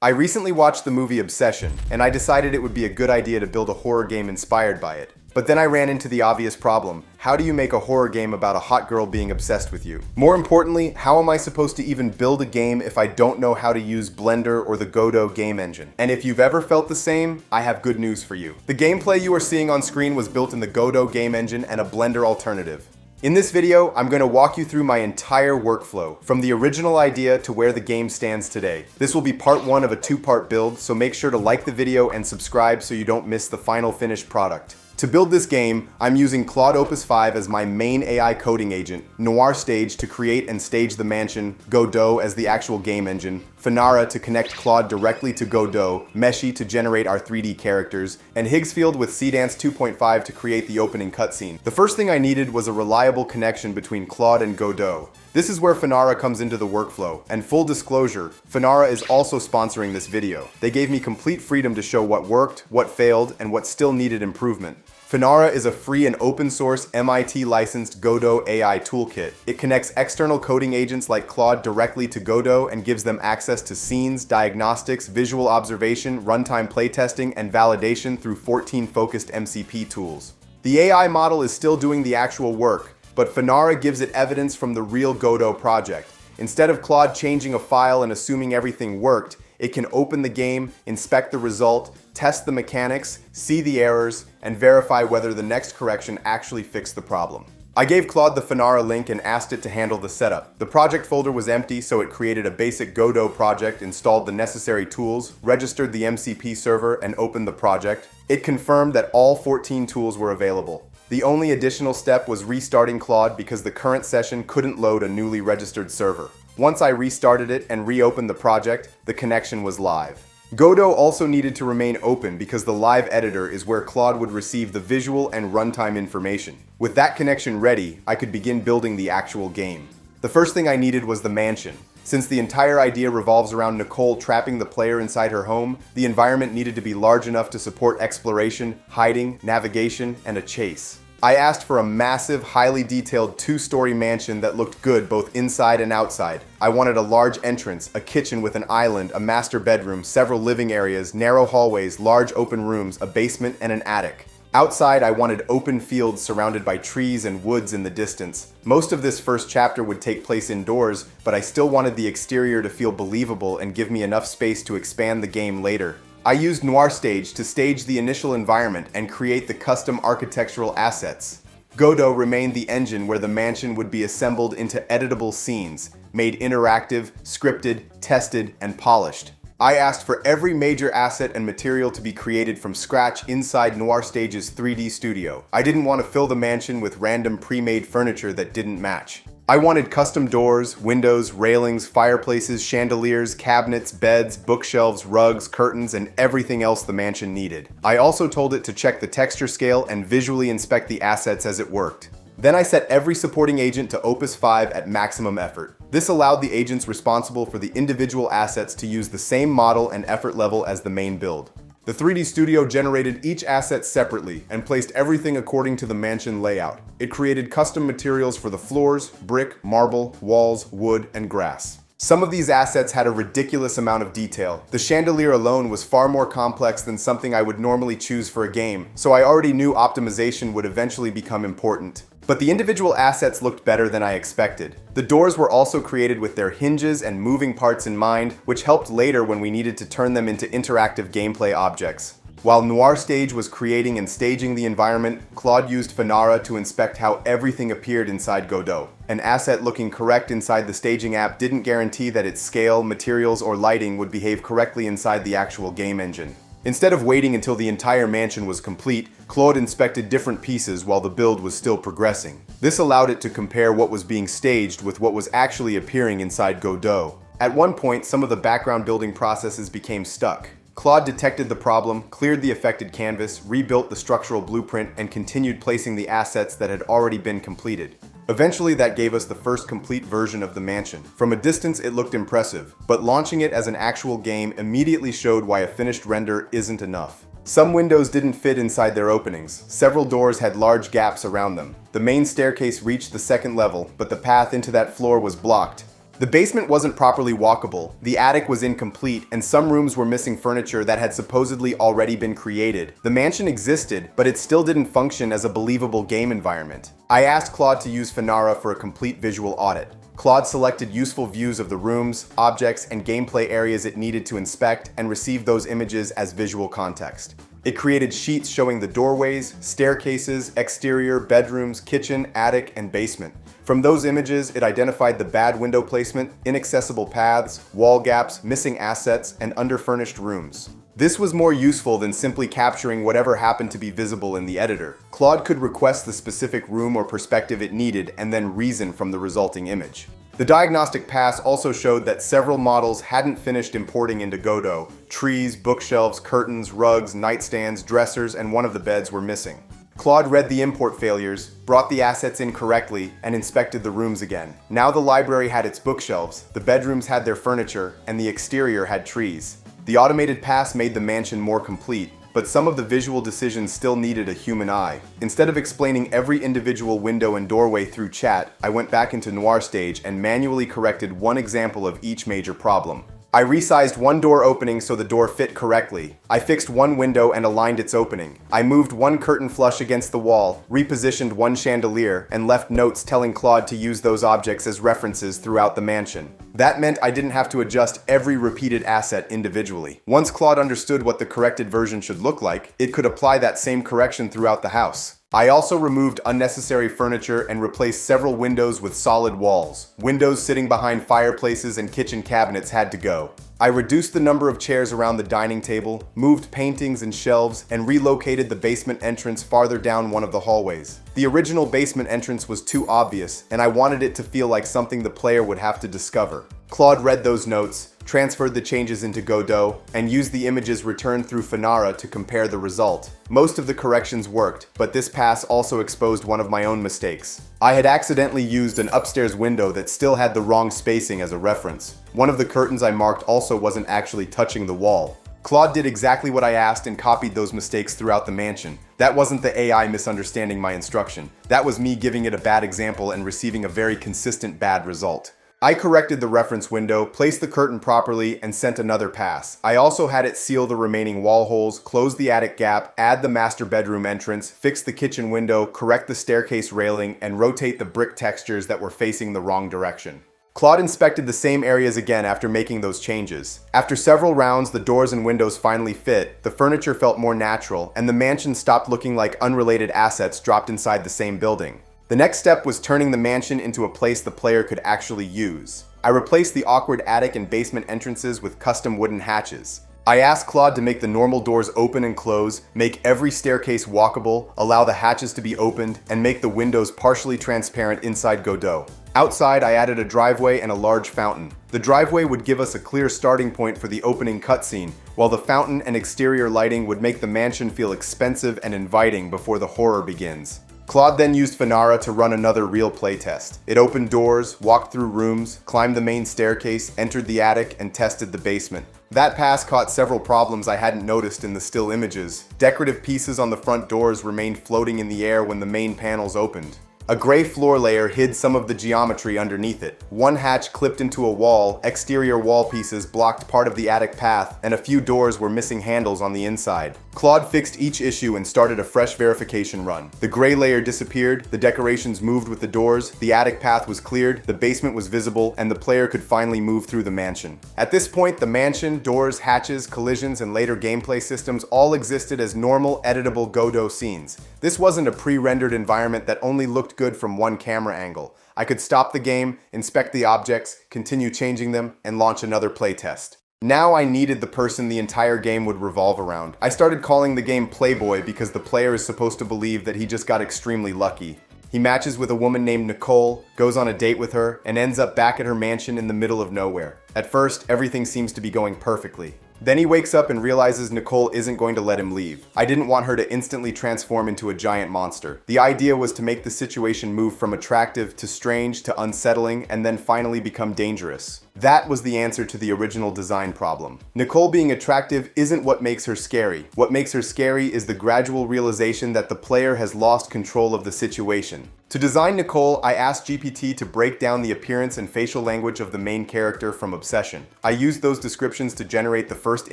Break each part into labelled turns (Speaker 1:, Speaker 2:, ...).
Speaker 1: I recently watched the movie Obsession, and I decided it would be a good idea to build a horror game inspired by it. But then I ran into the obvious problem. How do you make a horror game about a hot girl being obsessed with you? More importantly, how am I supposed to even build a game if I don't know how to use Blender or the Godot game engine? And if you've ever felt the same, I have good news for you. The gameplay you are seeing on screen was built in the Godot game engine and a Blender alternative. In this video, I'm going to walk you through my entire workflow, from the original idea to where the game stands today. This will be part one of a two-part build, so make sure to like the video and subscribe so you don't miss the final finished product. To build this game, I'm using Claude Opus 5 as my main AI coding agent, NoirStage to create and stage the mansion, Godot as the actual game engine, Fennara to connect Claude directly to Godot, Meshy to generate our 3D characters, and Higgsfield with Cdance 2.5 to create the opening cutscene. The first thing I needed was a reliable connection between Claude and Godot. This is where Fennara comes into the workflow, and full disclosure, Fennara is also sponsoring this video. They gave me complete freedom to show what worked, what failed, and what still needed improvement. Fennara is a free and open source MIT licensed Godot AI toolkit. It connects external coding agents like Claude directly to Godot and gives them access to scenes, diagnostics, visual observation, runtime playtesting, and validation through 14 focused MCP tools. The AI model is still doing the actual work, but Fennara gives it evidence from the real Godot project. Instead of Claude changing a file and assuming everything worked, it can open the game, inspect the result, test the mechanics, see the errors, and verify whether the next correction actually fixed the problem. I gave Claude the Fennara link and asked it to handle the setup. The project folder was empty, so it created a basic Godot project, installed the necessary tools, registered the MCP server, and opened the project. It confirmed that all 14 tools were available. The only additional step was restarting Claude because the current session couldn't load a newly registered server. Once I restarted it and reopened the project, the connection was live. Godot also needed to remain open because the live editor is where Claude would receive the visual and runtime information. With that connection ready, I could begin building the actual game. The first thing I needed was the mansion. Since the entire idea revolves around Nicole trapping the player inside her home, the environment needed to be large enough to support exploration, hiding, navigation, and a chase. I asked for a massive, highly detailed two-story mansion that looked good both inside and outside. I wanted a large entrance, a kitchen with an island, a master bedroom, several living areas, narrow hallways, large open rooms, a basement, and an attic. Outside, I wanted open fields surrounded by trees and woods in the distance. Most of this first chapter would take place indoors, but I still wanted the exterior to feel believable and give me enough space to expand the game later. I used NoirStage to stage the initial environment and create the custom architectural assets. Godot remained the engine where the mansion would be assembled into editable scenes, made interactive, scripted, tested, and polished. I asked for every major asset and material to be created from scratch inside NoirStage's 3D studio. I didn't want to fill the mansion with random pre-made furniture that didn't match. I wanted custom doors, windows, railings, fireplaces, chandeliers, cabinets, beds, bookshelves, rugs, curtains, and everything else the mansion needed. I also told it to check the texture scale and visually inspect the assets as it worked. Then I set every supporting agent to Opus 5 at maximum effort. This allowed the agents responsible for the individual assets to use the same model and effort level as the main build. The 3D studio generated each asset separately and placed everything according to the mansion layout. It created custom materials for the floors, brick, marble, walls, wood, and grass. Some of these assets had a ridiculous amount of detail. The chandelier alone was far more complex than something I would normally choose for a game, so I already knew optimization would eventually become important. But the individual assets looked better than I expected. The doors were also created with their hinges and moving parts in mind, which helped later when we needed to turn them into interactive gameplay objects. While NoirStage was creating and staging the environment, Claude used Fennara to inspect how everything appeared inside Godot. An asset looking correct inside the staging app didn't guarantee that its scale, materials, or lighting would behave correctly inside the actual game engine. Instead of waiting until the entire mansion was complete, Claude inspected different pieces while the build was still progressing. This allowed it to compare what was being staged with what was actually appearing inside Godot. At one point, some of the background building processes became stuck. Claude detected the problem, cleared the affected canvas, rebuilt the structural blueprint, and continued placing the assets that had already been completed. Eventually, that gave us the first complete version of the mansion. From a distance, it looked impressive, but launching it as an actual game immediately showed why a finished render isn't enough. Some windows didn't fit inside their openings. Several doors had large gaps around them. The main staircase reached the second level, but the path into that floor was blocked. The basement wasn't properly walkable, the attic was incomplete, and some rooms were missing furniture that had supposedly already been created. The mansion existed, but it still didn't function as a believable game environment. I asked Claude to use Fennara for a complete visual audit. Claude selected useful views of the rooms, objects, and gameplay areas it needed to inspect and received those images as visual context. It created sheets showing the doorways, staircases, exterior, bedrooms, kitchen, attic, and basement. From those images, it identified the bad window placement, inaccessible paths, wall gaps, missing assets, and underfurnished rooms. This was more useful than simply capturing whatever happened to be visible in the editor. Claude could request the specific room or perspective it needed and then reason from the resulting image. The diagnostic pass also showed that several models hadn't finished importing into Godot. Trees, bookshelves, curtains, rugs, nightstands, dressers, and one of the beds were missing. Claude read the import failures, brought the assets in correctly, and inspected the rooms again. Now the library had its bookshelves, the bedrooms had their furniture, and the exterior had trees. The automated pass made the mansion more complete, but some of the visual decisions still needed a human eye. Instead of explaining every individual window and doorway through chat, I went back into NoirStage and manually corrected one example of each major problem. I resized one door opening so the door fit correctly. I fixed one window and aligned its opening. I moved one curtain flush against the wall, repositioned one chandelier, and left notes telling Claude to use those objects as references throughout the mansion. That meant I didn't have to adjust every repeated asset individually. Once Claude understood what the corrected version should look like, it could apply that same correction throughout the house. I also removed unnecessary furniture and replaced several windows with solid walls. Windows sitting behind fireplaces and kitchen cabinets had to go. I reduced the number of chairs around the dining table, moved paintings and shelves, and relocated the basement entrance farther down one of the hallways. The original basement entrance was too obvious, and I wanted it to feel like something the player would have to discover. Claude read those notes, transferred the changes into Godot, and used the images returned through Fennara to compare the result. Most of the corrections worked, but this pass also exposed one of my own mistakes. I had accidentally used an upstairs window that still had the wrong spacing as a reference. One of the curtains I marked also wasn't actually touching the wall. Claude did exactly what I asked and copied those mistakes throughout the mansion. That wasn't the AI misunderstanding my instruction. That was me giving it a bad example and receiving a very consistent bad result. I corrected the reference window, placed the curtain properly, and sent another pass. I also had it seal the remaining wall holes, close the attic gap, add the master bedroom entrance, fix the kitchen window, correct the staircase railing, and rotate the brick textures that were facing the wrong direction. Claude inspected the same areas again after making those changes. After several rounds, the doors and windows finally fit, the furniture felt more natural, and the mansion stopped looking like unrelated assets dropped inside the same building. The next step was turning the mansion into a place the player could actually use. I replaced the awkward attic and basement entrances with custom wooden hatches. I asked Claude to make the normal doors open and close, make every staircase walkable, allow the hatches to be opened, and make the windows partially transparent inside Godot. Outside, I added a driveway and a large fountain. The driveway would give us a clear starting point for the opening cutscene, while the fountain and exterior lighting would make the mansion feel expensive and inviting before the horror begins. Claude then used Fennara to run another real playtest. It opened doors, walked through rooms, climbed the main staircase, entered the attic, and tested the basement. That pass caught several problems I hadn't noticed in the still images. Decorative pieces on the front doors remained floating in the air when the main panels opened. A gray floor layer hid some of the geometry underneath it. One hatch clipped into a wall, exterior wall pieces blocked part of the attic path, and a few doors were missing handles on the inside. Claude fixed each issue and started a fresh verification run. The gray layer disappeared, the decorations moved with the doors, the attic path was cleared, the basement was visible, and the player could finally move through the mansion. At this point, the mansion, doors, hatches, collisions, and later gameplay systems all existed as normal, editable Godot scenes. This wasn't a pre-rendered environment that only looked good from one camera angle. I could stop the game, inspect the objects, continue changing them, and launch another playtest. Now I needed the person the entire game would revolve around. I started calling the game Playboy because the player is supposed to believe that he just got extremely lucky. He matches with a woman named Nicole, goes on a date with her, and ends up back at her mansion in the middle of nowhere. At first, everything seems to be going perfectly. Then he wakes up and realizes Nicole isn't going to let him leave. I didn't want her to instantly transform into a giant monster. The idea was to make the situation move from attractive to strange to unsettling and then finally become dangerous. That was the answer to the original design problem. Nicole being attractive isn't what makes her scary. What makes her scary is the gradual realization that the player has lost control of the situation. To design Nicole, I asked GPT to break down the appearance and facial language of the main character from Obsession. I used those descriptions to generate the first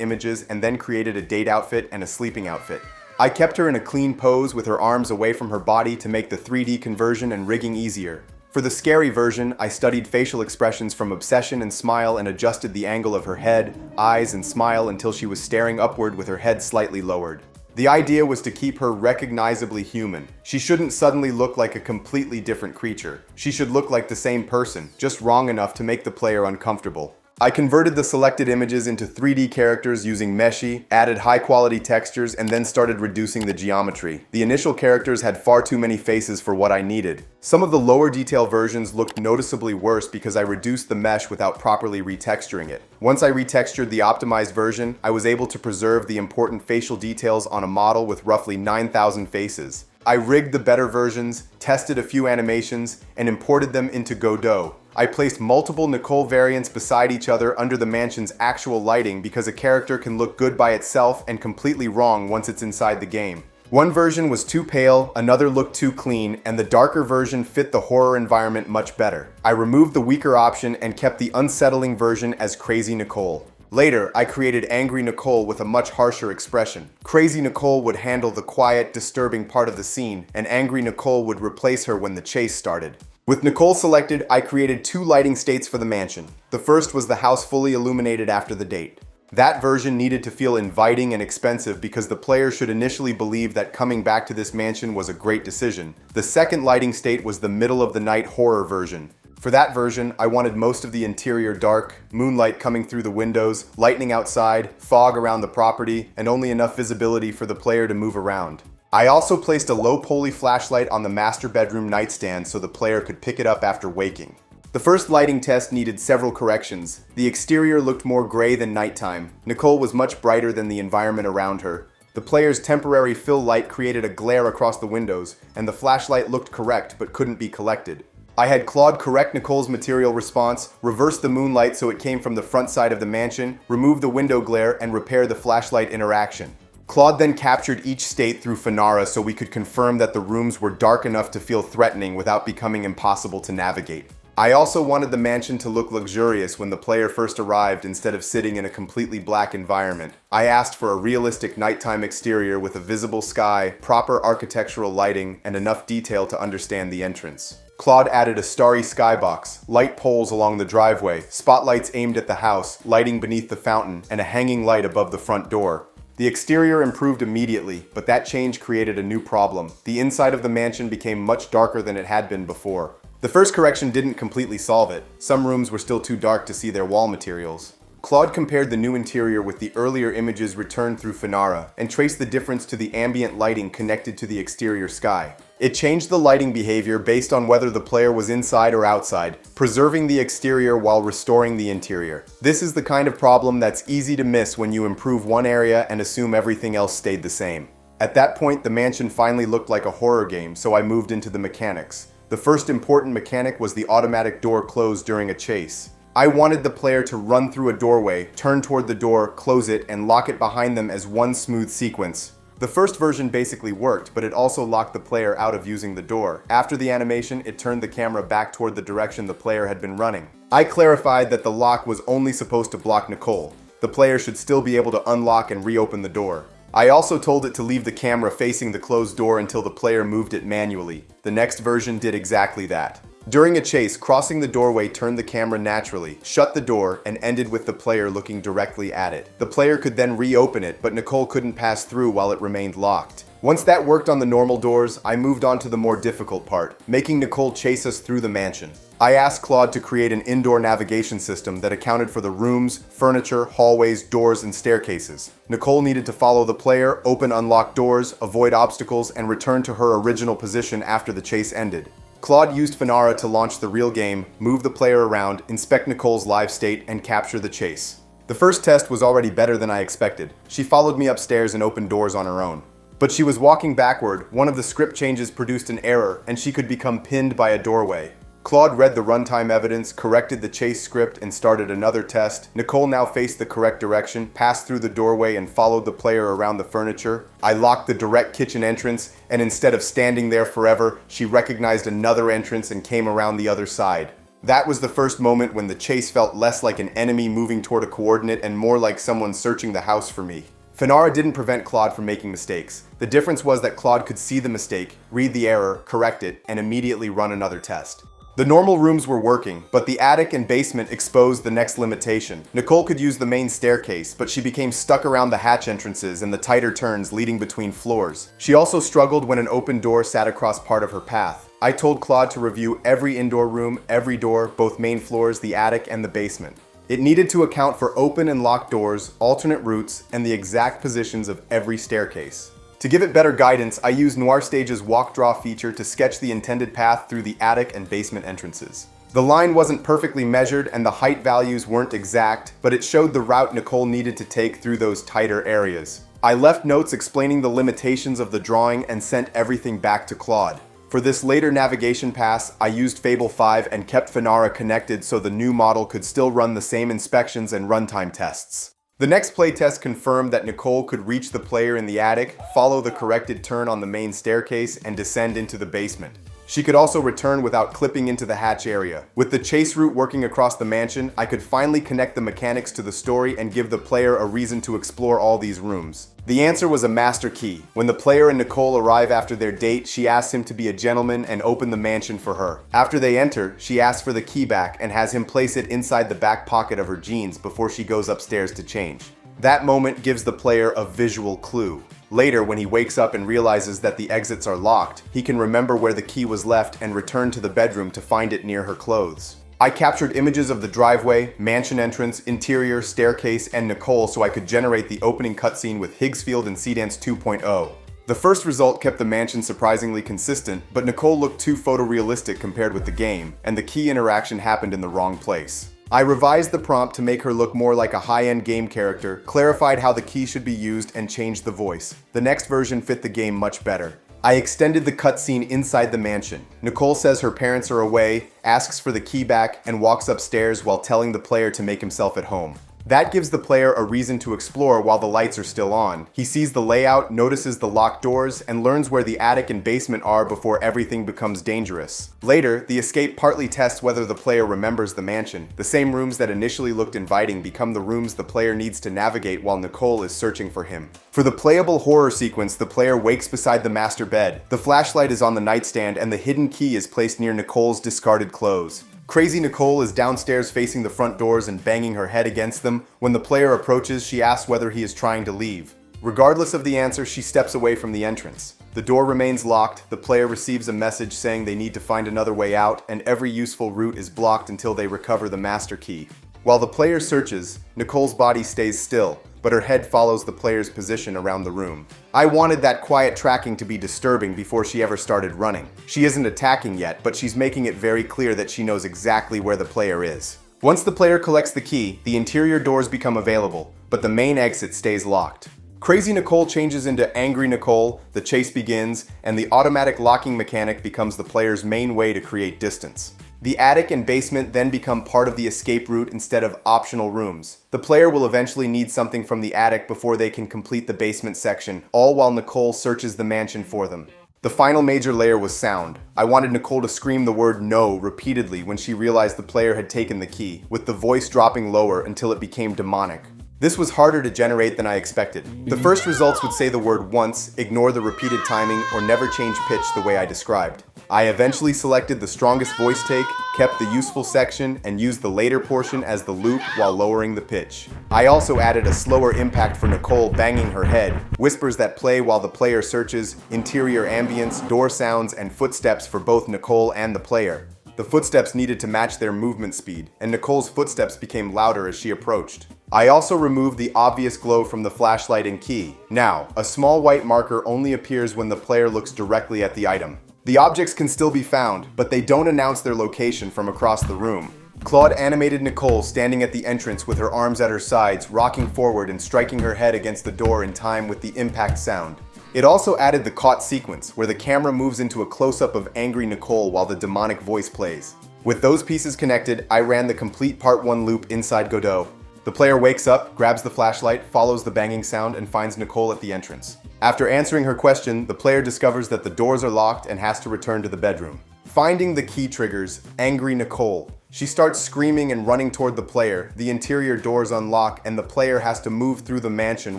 Speaker 1: images and then created a date outfit and a sleeping outfit. I kept her in a clean pose with her arms away from her body to make the 3D conversion and rigging easier. For the scary version, I studied facial expressions from Obsession and Smile and adjusted the angle of her head, eyes, and smile until she was staring upward with her head slightly lowered. The idea was to keep her recognizably human. She shouldn't suddenly look like a completely different creature. She should look like the same person, just wrong enough to make the player uncomfortable. I converted the selected images into 3D characters using Meshy, added high-quality textures, and then started reducing the geometry. The initial characters had far too many faces for what I needed. Some of the lower detail versions looked noticeably worse because I reduced the mesh without properly retexturing it. Once I retextured the optimized version, I was able to preserve the important facial details on a model with roughly 9,000 faces. I rigged the better versions, tested a few animations, and imported them into Godot. I placed multiple Nicole variants beside each other under the mansion's actual lighting because a character can look good by itself and completely wrong once it's inside the game. One version was too pale, another looked too clean, and the darker version fit the horror environment much better. I removed the weaker option and kept the unsettling version as Crazy Nicole. Later, I created Angry Nicole with a much harsher expression. Crazy Nicole would handle the quiet, disturbing part of the scene, and Angry Nicole would replace her when the chase started. With Nicole selected, I created 2 lighting states for the mansion. The first was the house fully illuminated after the date. That version needed to feel inviting and expensive because the player should initially believe that coming back to this mansion was a great decision. The second lighting state was the middle of the night horror version. For that version, I wanted most of the interior dark, moonlight coming through the windows, lightning outside, fog around the property, and only enough visibility for the player to move around. I also placed a low-poly flashlight on the master bedroom nightstand so the player could pick it up after waking. The first lighting test needed several corrections. The exterior looked more gray than nighttime. Nicole was much brighter than the environment around her. The player's temporary fill light created a glare across the windows, and the flashlight looked correct but couldn't be collected. I had Claude correct Nicole's material response, reverse the moonlight so it came from the front side of the mansion, remove the window glare, and repair the flashlight interaction. Claude then captured each state through Fennara so we could confirm that the rooms were dark enough to feel threatening without becoming impossible to navigate. I also wanted the mansion to look luxurious when the player first arrived instead of sitting in a completely black environment. I asked for a realistic nighttime exterior with a visible sky, proper architectural lighting, and enough detail to understand the entrance. Claude added a starry skybox, light poles along the driveway, spotlights aimed at the house, lighting beneath the fountain, and a hanging light above the front door. The exterior improved immediately, but that change created a new problem. The inside of the mansion became much darker than it had been before. The first correction didn't completely solve it. Some rooms were still too dark to see their wall materials. Claude compared the new interior with the earlier images returned through Fennara and traced the difference to the ambient lighting connected to the exterior sky. It changed the lighting behavior based on whether the player was inside or outside, preserving the exterior while restoring the interior. This is the kind of problem that's easy to miss when you improve one area and assume everything else stayed the same. At that point, the mansion finally looked like a horror game, so I moved into the mechanics. The first important mechanic was the automatic door close during a chase. I wanted the player to run through a doorway, turn toward the door, close it, and lock it behind them as one smooth sequence. The first version basically worked, but it also locked the player out of using the door. After the animation, it turned the camera back toward the direction the player had been running. I clarified that the lock was only supposed to block Nicole. The player should still be able to unlock and reopen the door. I also told it to leave the camera facing the closed door until the player moved it manually. The next version did exactly that. During a chase, crossing the doorway turned the camera naturally, shut the door, and ended with the player looking directly at it. The player could then reopen it, but Nicole couldn't pass through while it remained locked. Once that worked on the normal doors, I moved on to the more difficult part, making Nicole chase us through the mansion. I asked Claude to create an indoor navigation system that accounted for the rooms, furniture, hallways, doors, and staircases. Nicole needed to follow the player, open unlocked doors, avoid obstacles, and return to her original position after the chase ended. Claude used Fennara to launch the real game, move the player around, inspect Nicole's live state, and capture the chase. The first test was already better than I expected. She followed me upstairs and opened doors on her own. But she was walking backward, one of the script changes produced an error, and she could become pinned by a doorway. Claude read the runtime evidence, corrected the chase script, and started another test. Nicole now faced the correct direction, passed through the doorway, and followed the player around the furniture. I locked the direct kitchen entrance, and instead of standing there forever, she recognized another entrance and came around the other side. That was the first moment when the chase felt less like an enemy moving toward a coordinate and more like someone searching the house for me. Fennara didn't prevent Claude from making mistakes. The difference was that Claude could see the mistake, read the error, correct it, and immediately run another test. The normal rooms were working, but the attic and basement exposed the next limitation. Nicole could use the main staircase, but she became stuck around the hatch entrances and the tighter turns leading between floors. She also struggled when an open door sat across part of her path. I told Claude to review every indoor room, every door, both main floors, the attic, and the basement. It needed to account for open and locked doors, alternate routes, and the exact positions of every staircase. To give it better guidance, I used NoirStage's walk draw feature to sketch the intended path through the attic and basement entrances. The line wasn't perfectly measured and the height values weren't exact, but it showed the route Nicole needed to take through those tighter areas. I left notes explaining the limitations of the drawing and sent everything back to Claude. For this later navigation pass, I used Fable 5 and kept Fennara connected so the new model could still run the same inspections and runtime tests. The next playtest confirmed that Nicole could reach the player in the attic, follow the corrected turn on the main staircase, and descend into the basement. She could also return without clipping into the hatch area. With the chase route working across the mansion, I could finally connect the mechanics to the story and give the player a reason to explore all these rooms. The answer was a master key. When the player and Nicole arrive after their date, she asks him to be a gentleman and open the mansion for her. After they enter, she asks for the key back and has him place it inside the back pocket of her jeans before she goes upstairs to change. That moment gives the player a visual clue. Later, when he wakes up and realizes that the exits are locked, he can remember where the key was left and return to the bedroom to find it near her clothes. I captured images of the driveway, mansion entrance, interior, staircase, and Nicole so I could generate the opening cutscene with Higgsfield and Seedance 2.0. The first result kept the mansion surprisingly consistent, but Nicole looked too photorealistic compared with the game, and the key interaction happened in the wrong place. I revised the prompt to make her look more like a high-end game character, clarified how the key should be used, and changed the voice. The next version fit the game much better. I extended the cutscene inside the mansion. Nicole says her parents are away, asks for the key back, and walks upstairs while telling the player to make himself at home. That gives the player a reason to explore while the lights are still on. He sees the layout, notices the locked doors, and learns where the attic and basement are before everything becomes dangerous. Later, the escape partly tests whether the player remembers the mansion. The same rooms that initially looked inviting become the rooms the player needs to navigate while Nicole is searching for him. For the playable horror sequence, the player wakes beside the master bed. The flashlight is on the nightstand and the hidden key is placed near Nicole's discarded clothes. Crazy Nicole is downstairs facing the front doors and banging her head against them. When the player approaches, she asks whether he is trying to leave. Regardless of the answer, she steps away from the entrance. The door remains locked, the player receives a message saying they need to find another way out, and every useful route is blocked until they recover the master key. While the player searches, Nicole's body stays still, but her head follows the player's position around the room. I wanted that quiet tracking to be disturbing before she ever started running. She isn't attacking yet, but she's making it very clear that she knows exactly where the player is. Once the player collects the key, the interior doors become available, but the main exit stays locked. Crazy Nicole changes into Angry Nicole, the chase begins, and the automatic locking mechanic becomes the player's main way to create distance. The attic and basement then become part of the escape route instead of optional rooms. The player will eventually need something from the attic before they can complete the basement section, all while Nicole searches the mansion for them. The final major layer was sound. I wanted Nicole to scream the word "no" repeatedly when she realized the player had taken the key, with the voice dropping lower until it became demonic. This was harder to generate than I expected. The first results would say the word once, ignore the repeated timing, or never change pitch the way I described. I eventually selected the strongest voice take, kept the useful section, and used the later portion as the loop while lowering the pitch. I also added a slower impact for Nicole banging her head, whispers that play while the player searches, interior ambience, door sounds, and footsteps for both Nicole and the player. The footsteps needed to match their movement speed, and Nicole's footsteps became louder as she approached. I also removed the obvious glow from the flashlight and key. Now, a small white marker only appears when the player looks directly at the item. The objects can still be found, but they don't announce their location from across the room. Claude animated Nicole standing at the entrance with her arms at her sides, rocking forward and striking her head against the door in time with the impact sound. It also added the caught sequence, where the camera moves into a close-up of angry Nicole while the demonic voice plays. With those pieces connected, I ran the complete part 1 loop inside Godot. The player wakes up, grabs the flashlight, follows the banging sound, and finds Nicole at the entrance. After answering her question, the player discovers that the doors are locked and has to return to the bedroom. Finding the key triggers angry Nicole. She starts screaming and running toward the player, the interior doors unlock, and the player has to move through the mansion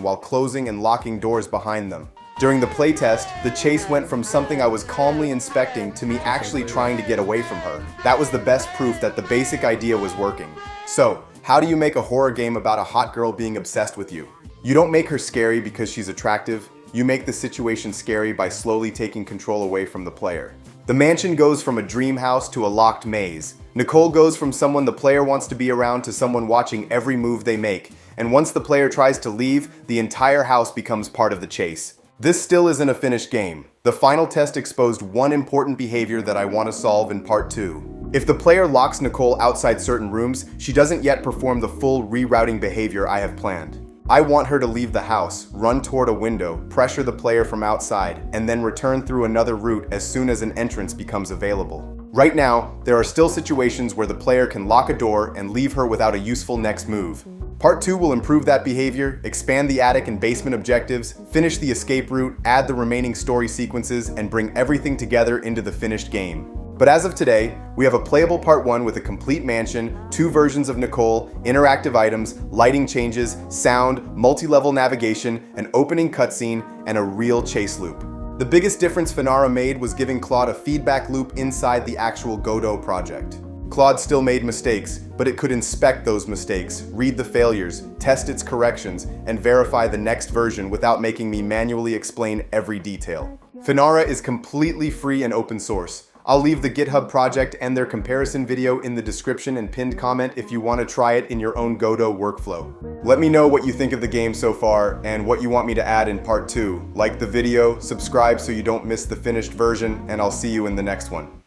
Speaker 1: while closing and locking doors behind them. During the playtest, the chase went from something I was calmly inspecting to me actually trying to get away from her. That was the best proof that the basic idea was working. So, how do you make a horror game about a hot girl being obsessed with you? You don't make her scary because she's attractive. You make the situation scary by slowly taking control away from the player. The mansion goes from a dream house to a locked maze. Nicole goes from someone the player wants to be around to someone watching every move they make. And once the player tries to leave, the entire house becomes part of the chase. This still isn't a finished game. The final test exposed one important behavior that I want to solve in part 2. If the player locks Nicole outside certain rooms, she doesn't yet perform the full rerouting behavior I have planned. I want her to leave the house, run toward a window, pressure the player from outside, and then return through another route as soon as an entrance becomes available. Right now, there are still situations where the player can lock a door and leave her without a useful next move. Part 2 will improve that behavior, expand the attic and basement objectives, finish the escape route, add the remaining story sequences, and bring everything together into the finished game. But as of today, we have a playable part 1 with a complete mansion, 2 versions of Nicole, interactive items, lighting changes, sound, multi-level navigation, an opening cutscene, and a real chase loop. The biggest difference Fennara made was giving Claude a feedback loop inside the actual Godot project. Claude still made mistakes, but it could inspect those mistakes, read the failures, test its corrections, and verify the next version without making me manually explain every detail. Fennara is completely free and open source. I'll leave the GitHub project and their comparison video in the description and pinned comment if you want to try it in your own Godot workflow. Let me know what you think of the game so far and what you want me to add in part 2. Like the video, subscribe so you don't miss the finished version, and I'll see you in the next one.